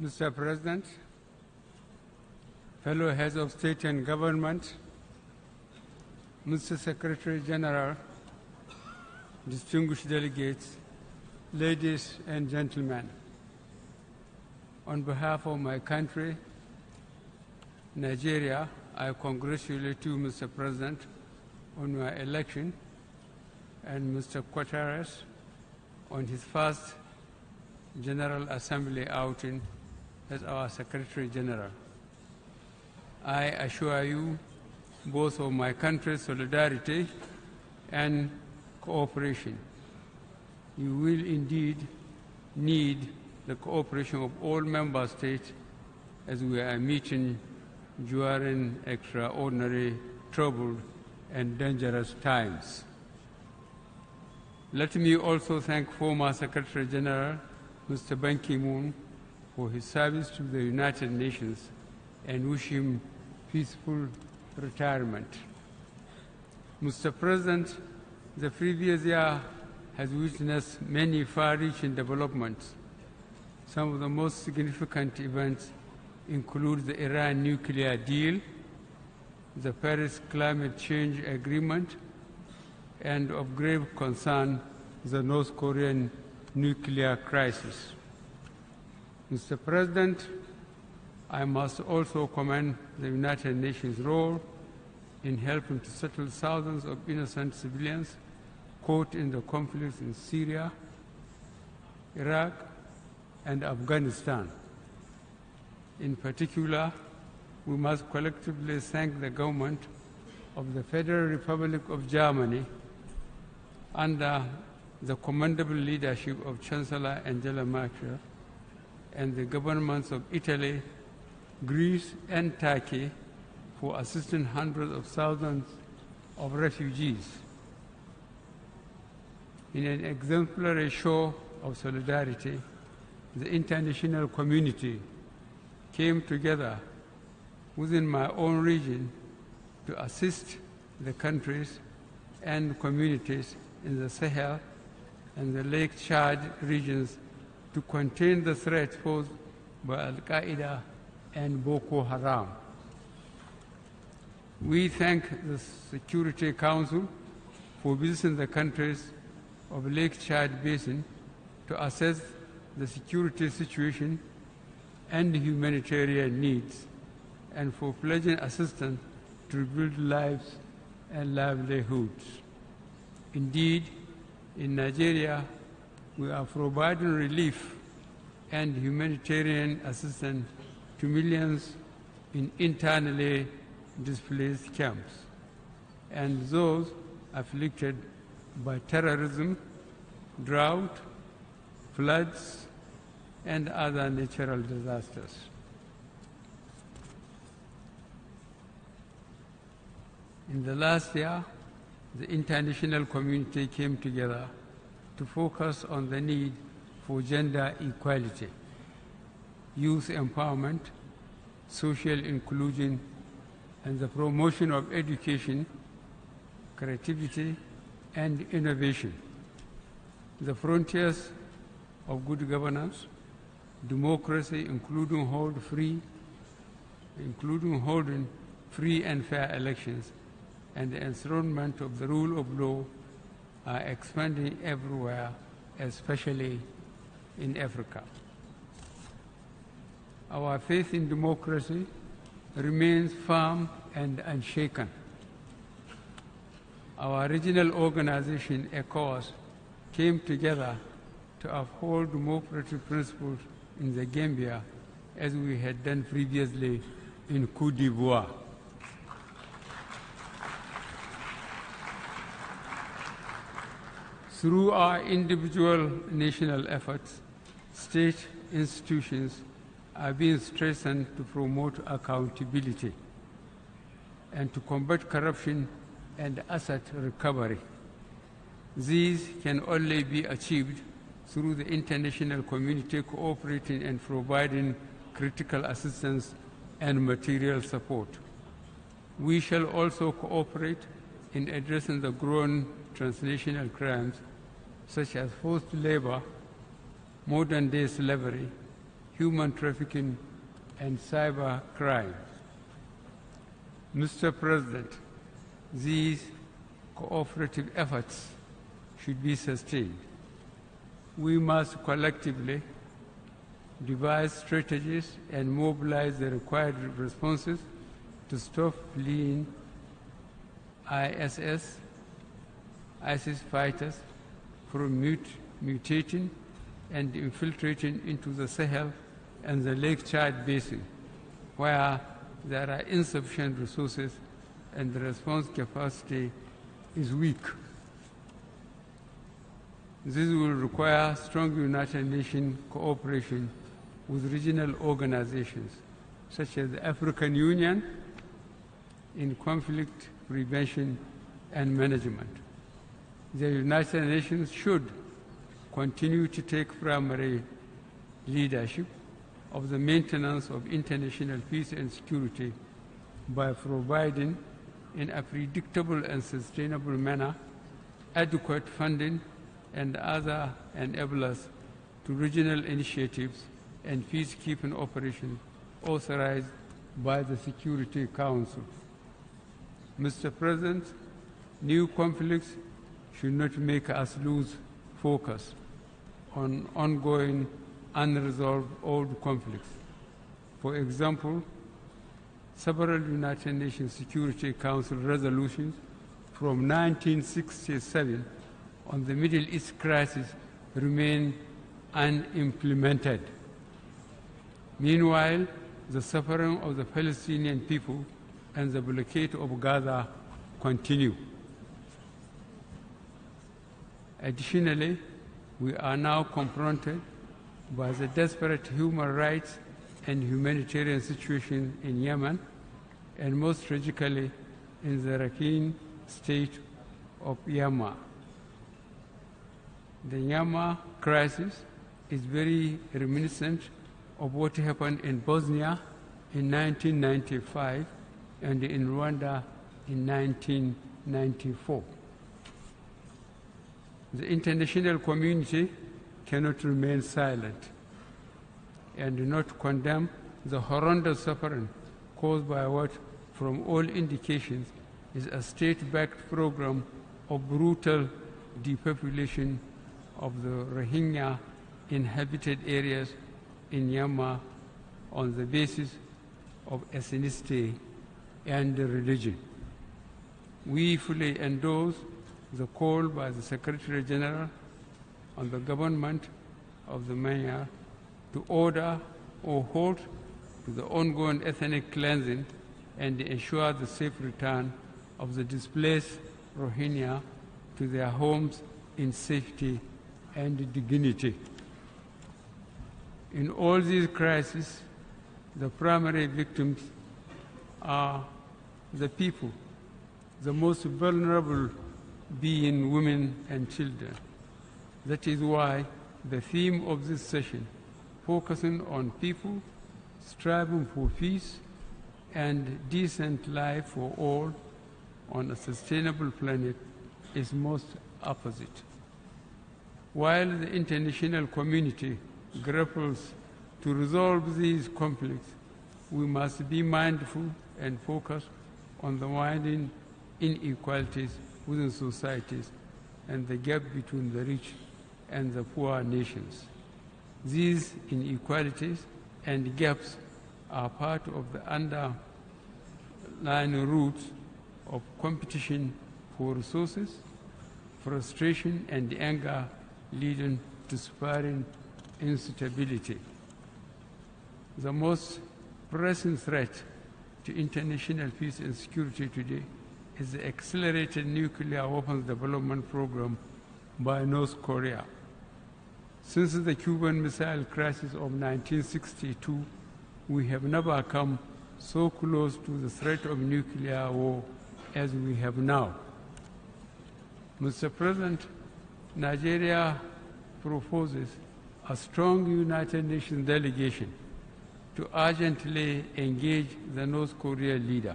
Mr. President, fellow heads of state and government, Mr. Secretary General, distinguished delegates, ladies and gentlemen, on behalf of my country, Nigeria, I congratulate you, Mr. President, on your election, and Mr. Gutteres on his first General Assembly outing as our Secretary General. I assure you both of my country's solidarity and cooperation. You will indeed need the cooperation of all member states as we are meeting during extraordinary, troubled, and dangerous times. Let me also thank former Secretary General Mr. Ban Ki-moon for his service to the United Nations and wish him peaceful retirement. Mr. President, the previous year has witnessed many far-reaching developments. Some of the most significant events include the Iran nuclear deal, the Paris Climate Change Agreement, and of grave concern, the North Korean nuclear crisis. Mr. President, I must also commend the United Nations' role in helping to settle thousands of innocent civilians caught in the conflicts in Syria, Iraq, and Afghanistan. In particular, we must collectively thank the government of the Federal Republic of Germany under the commendable leadership of Chancellor Angela Merkel and the governments of Italy, Greece, and Turkey for assisting hundreds of thousands of refugees. In an exemplary show of solidarity, the international community came together within my own region to assist the countries and communities in the Sahel and the Lake Chad regions to contain the threat posed by Al-Qaeda and Boko Haram. We thank the Security Council for visiting the countries of Lake Chad Basin to assess the security situation and humanitarian needs, and for pledging assistance to rebuild lives and livelihoods. Indeed, in Nigeria, we are providing relief and humanitarian assistance to millions in internally displaced camps and those afflicted by terrorism, drought, floods, and other natural disasters. In the last year, the international community came together to focus on the need for gender equality, youth empowerment, social inclusion, and the promotion of education, creativity, and innovation. The frontiers of good governance, democracy, including holding free and fair elections, and the enthronement of the rule of law are expanding everywhere, especially in Africa. Our faith in democracy remains firm and unshaken. Our regional organization, ECOWAS, came together to uphold democratic principles in the Gambia as we had done previously in Côte d'Ivoire. Through our individual national efforts, state institutions are being strengthened to promote accountability and to combat corruption and asset recovery. These can only be achieved through the international community cooperating and providing critical assistance and material support. We shall also cooperate in addressing the growing transnational crimes such as forced labor, modern-day slavery, human trafficking, and cyber crime. Mr. President, these cooperative efforts should be sustained. We must collectively devise strategies and mobilize the required responses to stop fleeing ISIS fighters from mutating and infiltrating into the Sahel and the Lake Chad Basin, where there are insufficient resources and the response capacity is weak. This will require strong United Nations cooperation with regional organizations, such as the African Union, in conflict prevention and management. The United Nations should continue to take primary leadership of the maintenance of international peace and security by providing, in a predictable and sustainable manner, adequate funding and other enablers to regional initiatives and peacekeeping operations authorized by the Security Council. Mr. President, new conflicts should not make us lose focus on ongoing unresolved old conflicts. For example, several United Nations Security Council resolutions from 1967 on the Middle East crisis remain unimplemented. Meanwhile, the suffering of the Palestinian people and the blockade of Gaza continue. Additionally, we are now confronted by the desperate human rights and humanitarian situation in Yemen, and most tragically in the Rakhine state of Yemen. The Yemen crisis is very reminiscent of what happened in Bosnia in 1995 and in Rwanda in 1994. The international community cannot remain silent and do not condemn the horrendous suffering caused by what, from all indications, is a state-backed program of brutal depopulation of the Rohingya inhabited areas in Myanmar on the basis of ethnicity and religion. We fully endorse the call by the Secretary General on the government of the Myanmar to order or halt to the ongoing ethnic cleansing and ensure the safe return of the displaced Rohingya to their homes in safety and dignity. In all these crises, the primary victims are the people, the most vulnerable being women and children. That is why the theme of this session, focusing on people striving for peace and decent life for all on a sustainable planet, is most opposite. While the international community grapples to resolve these conflicts, we must be mindful and focus on the widening inequalities within societies and the gap between the rich and the poor nations. These inequalities and gaps are part of the underlying roots of competition for resources, frustration, and anger, leading to spiraling instability. The most pressing threat to international peace and security today is the accelerated nuclear weapons development program by North Korea. Since the Cuban Missile Crisis of 1962, we have never come so close to the threat of nuclear war as we have now. Mr. President, Nigeria proposes a strong United Nations delegation to urgently engage the North Korean leader.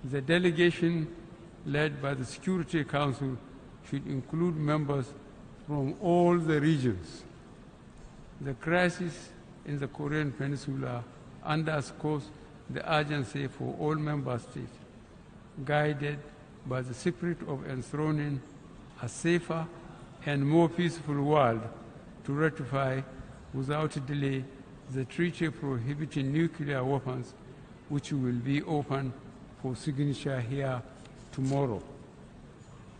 The delegation, led by the Security Council, should include members from all the regions. The crisis in the Korean Peninsula underscores the urgency for all member states, guided by the spirit of enthroning a safer and more peaceful world, to ratify without delay the treaty prohibiting nuclear weapons, which will be open for signature here tomorrow.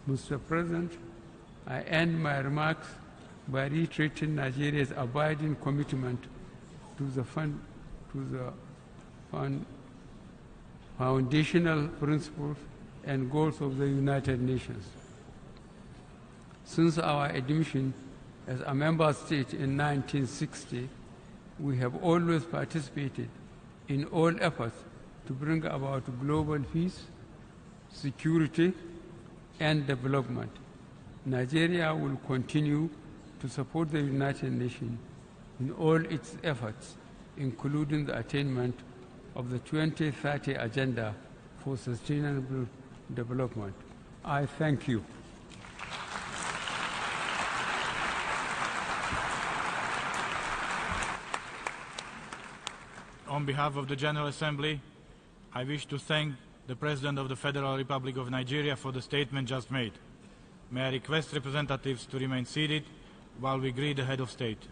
Mr. President, I end my remarks by reiterating Nigeria's abiding commitment to the foundational principles and goals of the United Nations. Since our admission as a member state in 1960, we have always participated in all efforts to bring about global peace, security, and development. Nigeria will continue to support the United Nations in all its efforts, including the attainment of the 2030 Agenda for Sustainable Development. I thank you. On behalf of the General Assembly, I wish to thank the President of the Federal Republic of Nigeria for the statement just made. May I request representatives to remain seated while we greet the Head of State.